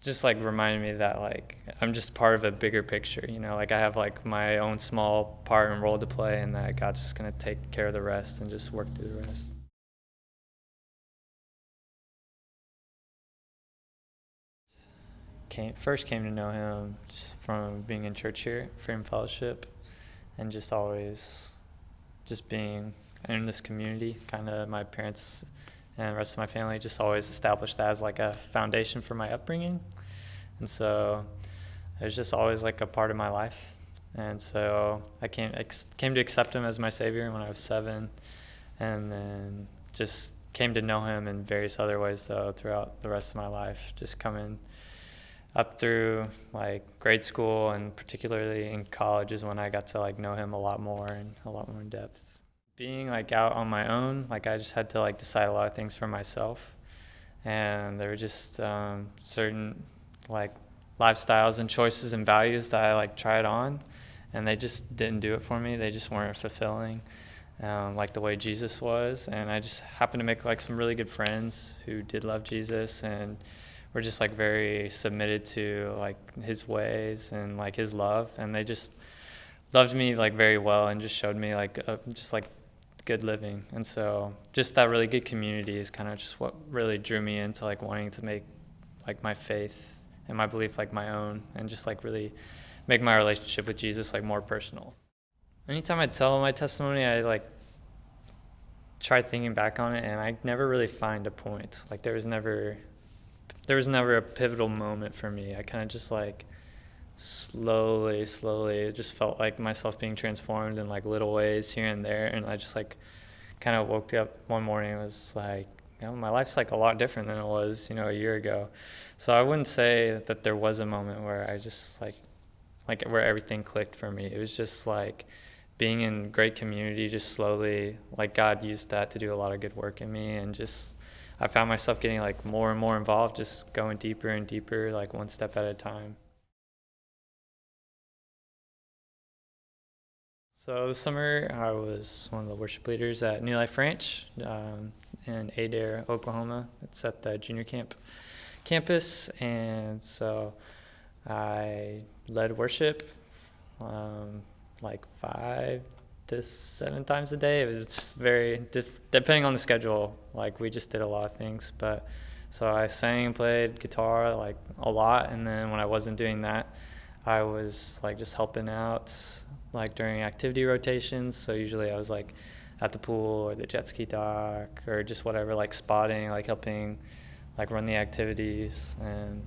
just like reminded me that like I'm just part of a bigger picture, like I have like my own small part and role to play, and that God's just gonna take care of the rest and just work through the rest. First came to know him just from being in church here, Freedom Fellowship, and just always just being in this community. Kind of my parents and the rest of my family just always established that as like a foundation for my upbringing. And so it was just always like a part of my life. And so I came to accept him as my Savior when I was 7, and then just came to know him in various other ways though throughout the rest of my life, just coming up through like grade school, and particularly in college is when I got to like know him a lot more and a lot more in depth. Being like out on my own, like I just had to like decide a lot of things for myself, and there were just certain like lifestyles and choices and values that I like tried on, and they just didn't do it for me. They just weren't fulfilling, like the way Jesus was. And I just happened to make like some really good friends who did love Jesus, and were just like very submitted to like his ways and like his love, and they just loved me like very well and just showed me like just like good living. And so just that really good community is kind of just what really drew me into like wanting to make like my faith and my belief like my own, and just like really make my relationship with Jesus like more personal. Anytime I tell my testimony, I like try thinking back on it, and I never really find a point. Like there was never a pivotal moment for me. I kind of just like slowly, it just felt like myself being transformed in like little ways here and there. And I just like kind of woke up one morning and was like, my life's like a lot different than it was, a year ago. So I wouldn't say that there was a moment where I just like where everything clicked for me. It was just like being in great community, just slowly, like God used that to do a lot of good work in me, and just I found myself getting like more and more involved, just going deeper and deeper, like one step at a time. So this summer, I was one of the worship leaders at New Life Ranch in Adair, Oklahoma. It's at the junior campus, and so I led worship like 5 to 7 times a day. It was very depending on the schedule. Like we just did a lot of things, but so I sang, played guitar like a lot, and then when I wasn't doing that, I was like just helping out like during activity rotations. So usually I was like at the pool or the jet ski dock or just whatever, like spotting, like helping like run the activities. And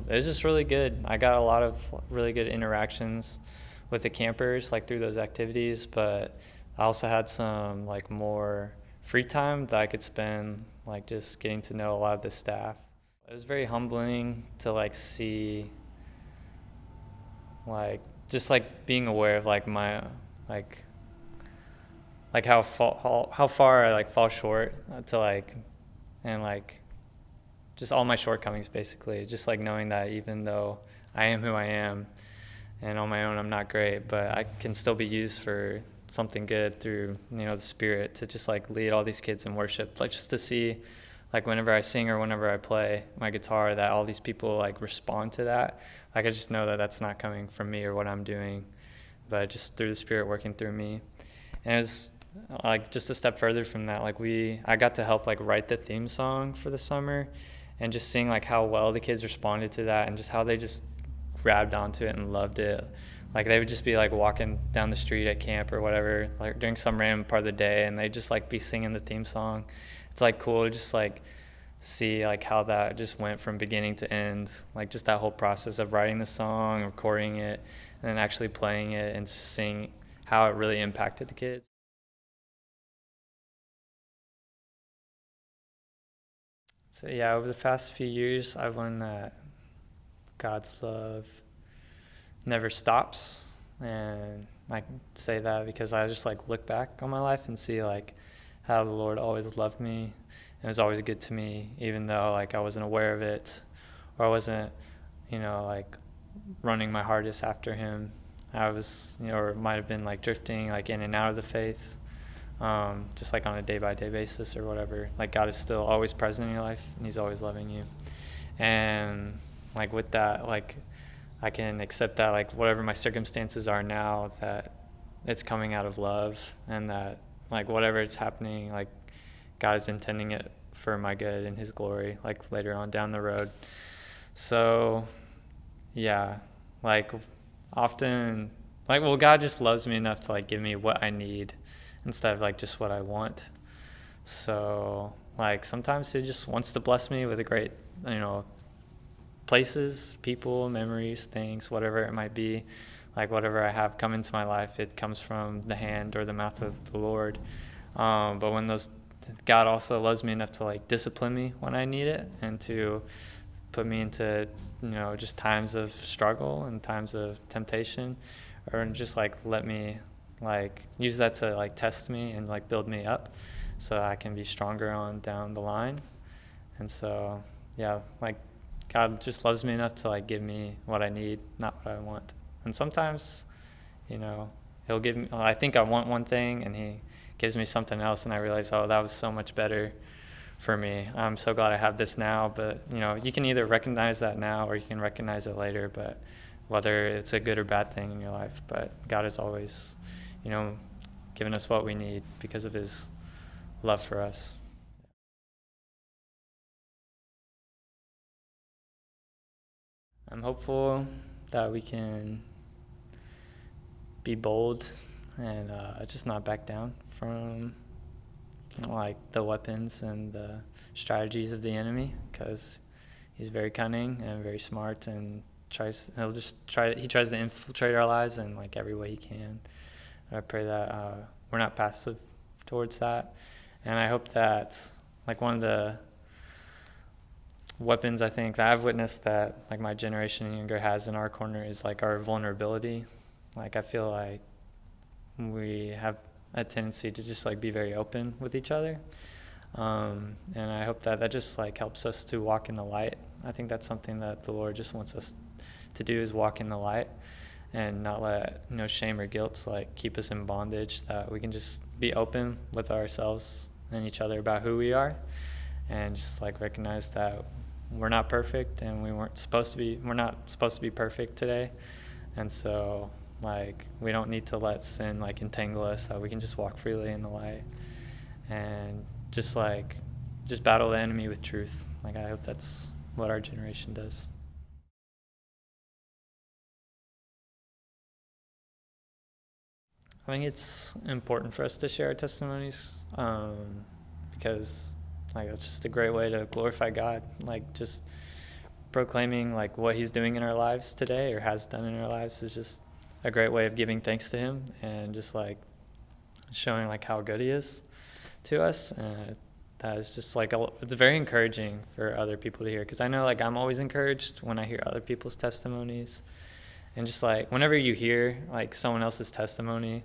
it was just really good. I got a lot of really good interactions with the campers like through those activities, but I also had some like more free time that I could spend like just getting to know a lot of the staff. It was very humbling to like see like just like being aware of like my like how far I like fall short to like, and like just all my shortcomings basically, just like knowing that even though I am who I am and on my own I'm not great, but I can still be used for something good through the Spirit to just like lead all these kids in worship, like just to see like whenever I sing or whenever I play my guitar that all these people like respond to that. Like I just know that that's not coming from me or what I'm doing, but just through the Spirit working through me. And it was like just a step further from that, like I got to help like write the theme song for the summer, and just seeing like how well the kids responded to that, and just how they just grabbed onto it and loved it. Like they would just be like walking down the street at camp or whatever, like during some random part of the day, and they'd just like be singing the theme song. It's like cool to just like see like how that just went from beginning to end, like just that whole process of writing the song, recording it, and then actually playing it, and just seeing how it really impacted the kids. So yeah, over the past few years, I've learned that God's love never stops, and I can say that because I just like look back on my life and see like how the Lord always loved me and was always good to me, even though like I wasn't aware of it, or I wasn't, like running my hardest after Him. I was, or it might have been like drifting like in and out of the faith, just like on a day-by-day basis or whatever. Like God is still always present in your life, and He's always loving you. And like with that, like I can accept that, like whatever my circumstances are now, that it's coming out of love, and that like whatever is happening, like God is intending it for my good and his glory, like later on down the road. So yeah, like often, like, well, God just loves me enough to like give me what I need instead of like just what I want. So like sometimes he just wants to bless me with a great, places, people, memories, things, whatever it might be. Like whatever I have come into my life, it comes from the hand or the mouth of the Lord. But when God also loves me enough to like discipline me when I need it, and to put me into, just times of struggle and times of temptation, or just like let me like use that to like test me and like build me up so I can be stronger on down the line. And so, yeah, like God just loves me enough to like give me what I need, not what I want. And sometimes, he'll give me, I think I want one thing and he gives me something else, and I realize, oh, that was so much better for me. I'm so glad I have this now. But, you can either recognize that now or you can recognize it later, but whether it's a good or bad thing in your life. But God is always, giving us what we need because of his love for us. I'm hopeful that we can be bold and just not back down from like the weapons and the strategies of the enemy, because he's very cunning and very smart, and he tries to infiltrate our lives in like every way he can. And I pray that we're not passive towards that, and I hope that like one of the weapons I think that I've witnessed that like my generation and younger has in our corner is like our vulnerability. Like I feel like we have a tendency to just like be very open with each other, and I hope that just like helps us to walk in the light. I think that's something that the Lord just wants us to do, is walk in the light and not let shame or guilt like keep us in bondage, that we can just be open with ourselves and each other about who we are, and just like recognize that we're not perfect, and we're not supposed to be perfect today. And so like we don't need to let sin like entangle us, that we can just walk freely in the light and just battle the enemy with truth. Like I hope that's what our generation does. I think it's important for us to share our testimonies, because like that's just a great way to glorify God. Like just proclaiming like what he's doing in our lives today or has done in our lives is just a great way of giving thanks to him, and just like showing like how good he is to us. And that is just like it's very encouraging for other people to hear, because I know like I'm always encouraged when I hear other people's testimonies. And just like whenever you hear like someone else's testimony,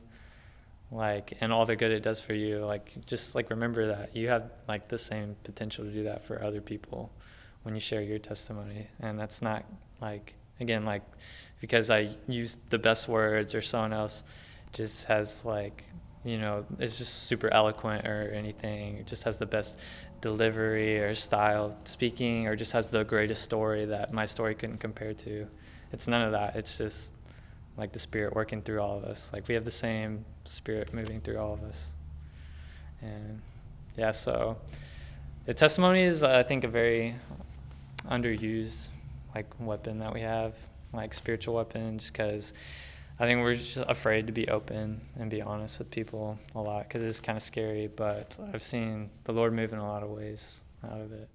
like, and all the good it does for you, like just like remember that you have like the same potential to do that for other people when you share your testimony. And that's not like, again, like because I use the best words or someone else just has like, it's just super eloquent or anything, it just has the best delivery or style speaking, or just has the greatest story that my story couldn't compare to. It's none of that. It's just like the Spirit working through all of us. Like we have the same Spirit moving through all of us. And yeah, so the testimony is, I think, a very underused like weapon that we have, like spiritual weapon, just because I think we're just afraid to be open and be honest with people a lot, because it's kind of scary. But I've seen the Lord move in a lot of ways out of it.